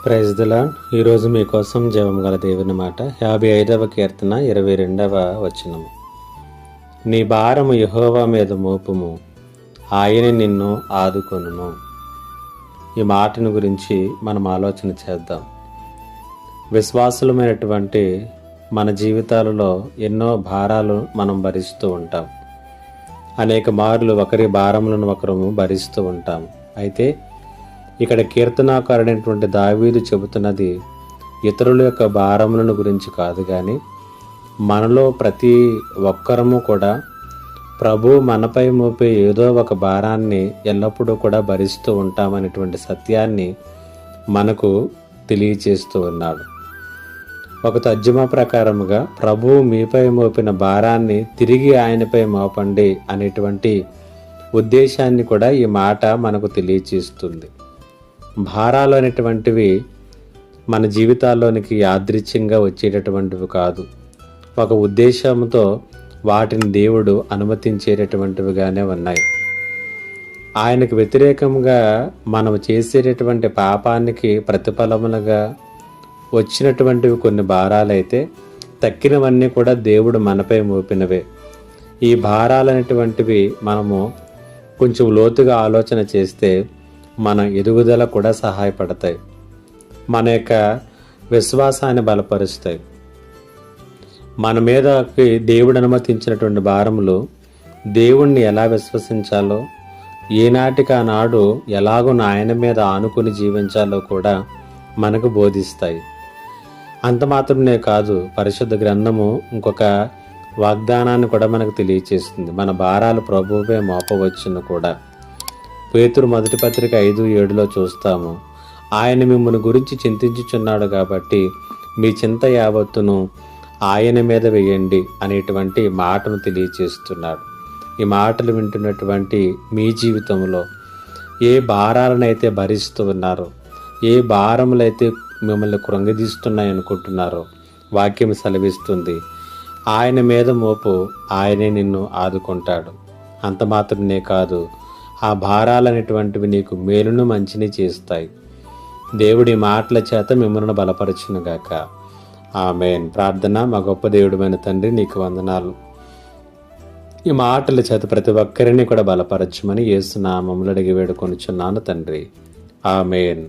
Praise the lord. ఈరోజు మీకోసం జీవం గల దేవుని మాట 55వ కీర్తన 22వ వచనము. నీ భారము యెహోవా మీద మోపుము, ఆయన నిన్ను ఆదుకొనును. ఈ మాటను గురించి మనం ఆలోచన చేద్దాం. విశ్వాసులమైనటువంటి మన జీవితాలలో ఎన్నో భారాలు మనం భరిస్తూ ఉంటాం. అనేక మార్లు ఒకరి భారములను ఒకరము భరిస్తూ ఉంటాం. అయితే ఇక్కడ కీర్తనాకారుడైనటువంటి దావీదు చెబుతున్నది ఇతరుల యొక్క భారములను గురించి కాదు, కానీ మనలో ప్రతి ఒక్కరము కూడా ప్రభు మనపై మోపే ఏదో ఒక భారాన్ని ఎల్లప్పుడూ కూడా భరిస్తూ ఉంటామనేటువంటి సత్యాన్ని మనకు తెలియచేస్తూ ఉన్నాడు. ఒక తర్జుమా ప్రకారముగా ప్రభు మీపై మోపిన భారాన్ని తిరిగి ఆయనపై మోపండి అనేటువంటి ఉద్దేశాన్ని కూడా ఈ మాట మనకు తెలియచేస్తుంది. భారాలు అనేటువంటివి మన జీవితాల్లోనికి యాదృచ్ఛికంగా వచ్చేటటువంటివి కాదు. ఒక ఉద్దేశంతో వాటిని దేవుడు అనుమతించేటటువంటివిగానే ఉన్నాయి. ఆయనకు వ్యతిరేకంగా మనం చేసేటటువంటి పాపానికి ప్రతిఫలములుగా వచ్చినటువంటివి కొన్ని భారాలైతే, తక్కినవన్నీ కూడా దేవుడు మనపై మోపినవే. ఈ భారాలనేటువంటివి మనము కొంచెం లోతుగా ఆలోచన చేస్తే మన ఎదుగుదల కూడా సహాయపడతాయి, మన యొక్క విశ్వాసాన్ని బలపరుస్తాయి. మన మీదకి దేవుడు అనుమతించినటువంటి భారములు దేవుణ్ణి ఎలా విశ్వసించాలో, ఏనాటికి ఆనాడు ఎలాగో ఆయన మీద ఆనుకుని జీవించాలో కూడా మనకు బోధిస్తాయి. అంత మాత్రమే కాదు, పరిశుద్ధ గ్రంథము ఇంకొక వాగ్దానాన్ని కూడా మనకు తెలియచేస్తుంది. మన భారాలు ప్రభువుపై మోపవచ్చును కూడా. పేతురు మొదటి పత్రిక 5:7 చూస్తాము. ఆయన మిమ్మల్ని గురించి చింతించుచున్నాడు కాబట్టి మీ చింత యావత్తును ఆయన మీద వేయండి అనేటువంటి మాటను తెలియచేస్తున్నాడు. ఈ మాటలు వింటున్నటువంటి మీ జీవితంలో ఏ భారాలనైతే భరిస్తూ ఉన్నారో, ఏ భారములైతే మిమ్మల్ని కృంగదీస్తున్నాయనుకుంటున్నారో, వాక్యం సెలవిస్తుంది, ఆయన మీద మోపు, ఆయనే నిన్ను ఆదుకుంటాడు. అంత మాత్రమే కాదు, ఆ భారాలనేటువంటివి నీకు మేలును మంచిని చేస్తాయి. దేవుడి మాటల చేత మిమ్మల్ని బలపరచునుగాక. ఆమేన్. ప్రార్థన. మా గొప్ప దేవుడమైన తండ్రి, నీకు వందనాలు. ఈ మాటల చేత ప్రతి ఒక్కరిని కూడా బలపరచమని యేసు నామములో అడిగి వేడుకొనుచున్నాను తండ్రి. ఆమేన్.